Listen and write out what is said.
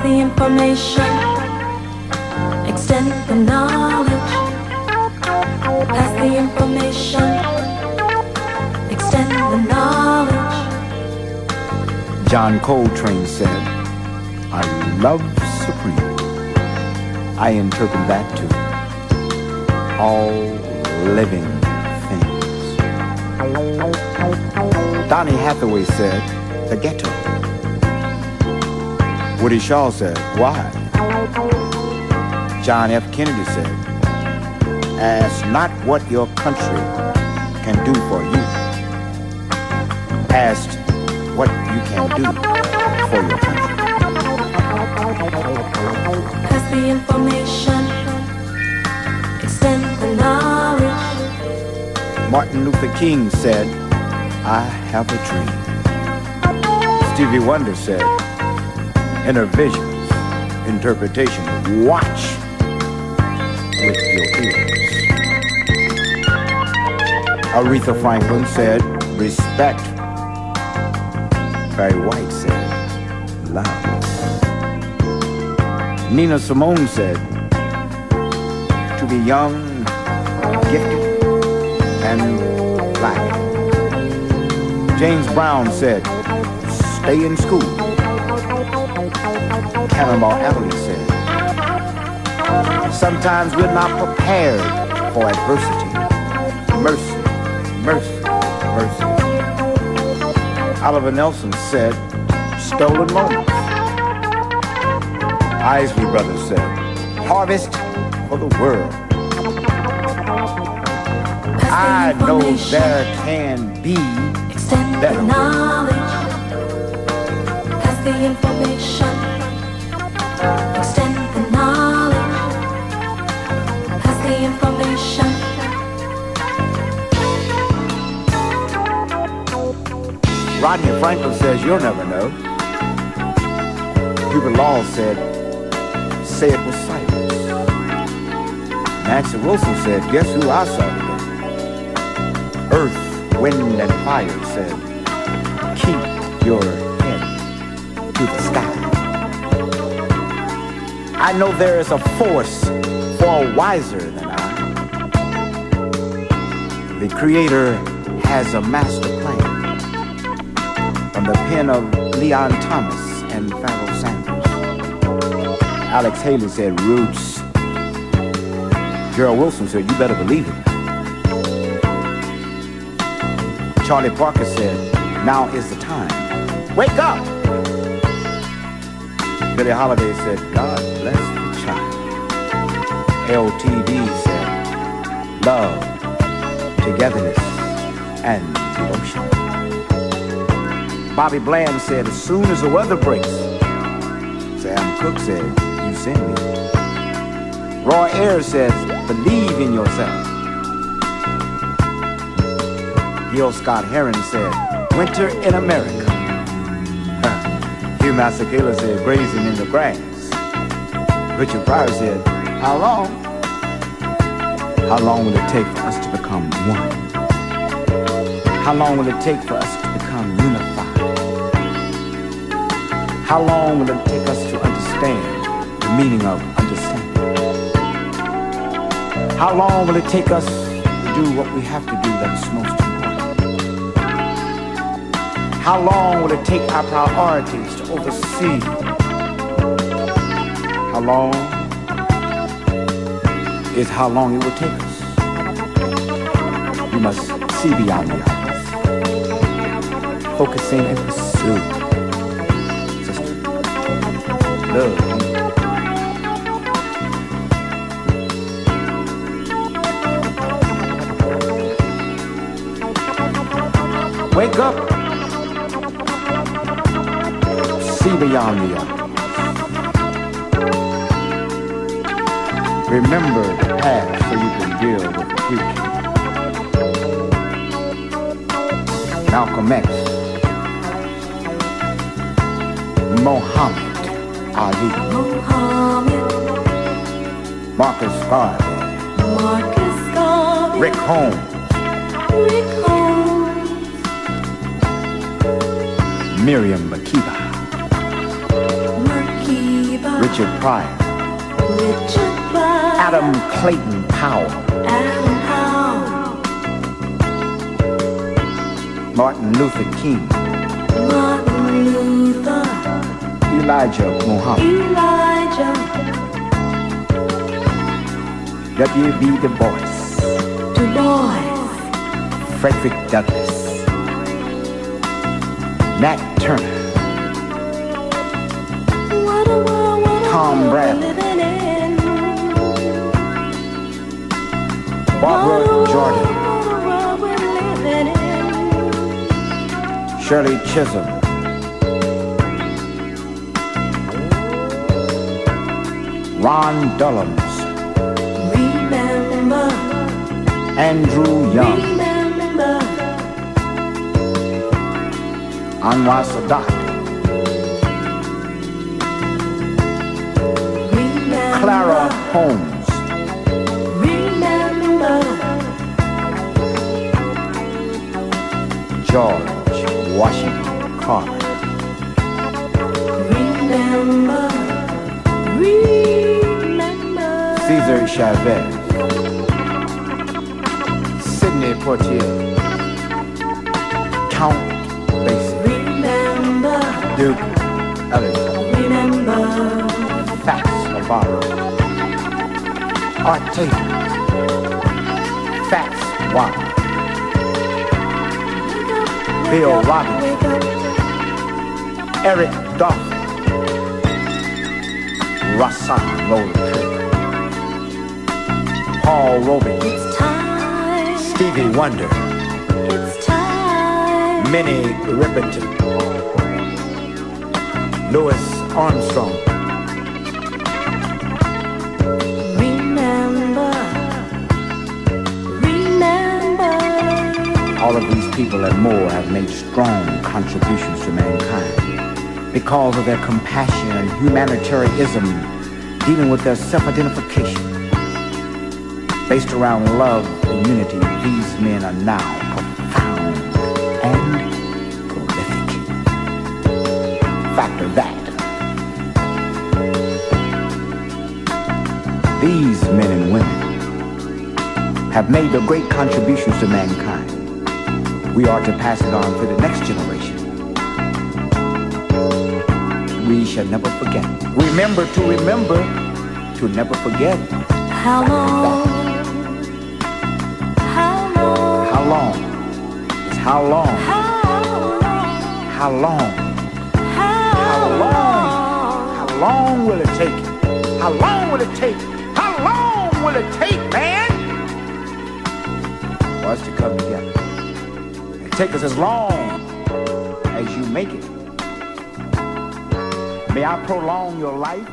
the information, extend the knowledge. Pass the information, extend the knowledge. John Coltrane said, I love supreme. I interpret that to all living things. Donny Hathaway said, the ghetto. Woody Shaw said, why? John F. Kennedy said, ask not what your country can do for you. Ask what you can do for your country. Pass the information, extend the knowledge. Martin Luther King said, I have a dream. Stevie Wonder said, inner visions, interpretation, watch with your ears. Aretha Franklin said, respect. Barry White said, love. Nina Simone said, to be young, gifted, and black. James Brown said, stay in school. Cannonball Adderley said, sometimes we're not prepared for adversity. Mercy, mercy, mercy. Oliver Nelson said, stolen moments. Isley Brothers said, harvest for the world. I know there can be better. Knowledge. Pass the information, extend the knowledge. Pass the information. Rodney Franklin says, you'll never know. Hubert Law said, say it with silence. Nancy Wilson said, guess who I saw today? Earth, wind, and fire said, keep your head to the sky. I know there is a force far wiser than I. The Creator has a master plan. From the pen of Leon Thomas and Pharoah Sanders. Alex Haley said, roots. Gerald Wilson said, you better believe it. Charlie Parker said, now is the time. Wake up! Billie Holiday said, God bless the child. LTD said, love, togetherness, and devotion. Bobby Bland said, as soon as the weather breaks. Sam Cooke said, you send me. Roy Ayers says, believe in yourself. Gil Scott Heron said, winter in America. Hugh Masekela said, grazing in the grass. Richard Pryor said, how long? How long will it take for us to become one? How long will it take for us to become unified? How long will it take us to understand the meaning of understanding? How long will it take us to do what we have to do that is most important? How long will it take our priorities to oversee? How long is how long it will take us? We must see beyond the obvious, focusing and pursue. Love. Wake up. See beyond the obvious. Remember the past so you can deal with the future. Malcolm X. Muhammad Ali. Marcus Garvey. Rick Holmes. Miriam Makeba. Richard Pryor, Richard Pryor, Adam Clayton Powell, Adam Powell, Martin Luther King, Martin Luther, Elijah Muhammad, Elijah, W.B. Du Bois, Du Bois, Frederick Douglass, Nat Turner, what a world, Tom we're Bradley, living in. Barbara Jordan, What a world we're living in. Shirley Chisholm, Ron Dellums, Remember, Andrew Young, remember, Anwar Sadat, remember, Clara Holmes, remember, George Washington Carver, remember, remember, Cesar Chavez, Sidney Poitier, Count Basie, remember, Duke Ellington, remember, Fats Navarro, Art Tatum, Fats Watt, Bill Robbins, wake up, Eric Dolphin, Rassan Lola Tree, Paul Robeson, it's time, Stevie Wonder, it's time, Minnie Riperton, Louis Armstrong, remember, remember, all of these people and more have made strong contributions to mankind because of their compassion and humanitarianism dealing with their self-identification. Based around love and unity, these men are now profound and prolific. Factor that. These men and women have made the great contributions to mankind. We are to pass it on to the next generation. We shall never forget. Remember to never forget. how long, how long, How long? It's how long? how long, How long? how long, How long will it take? How long will it take? How long will it take, man? For us to come together. It take us as long as you make it. May I prolong your life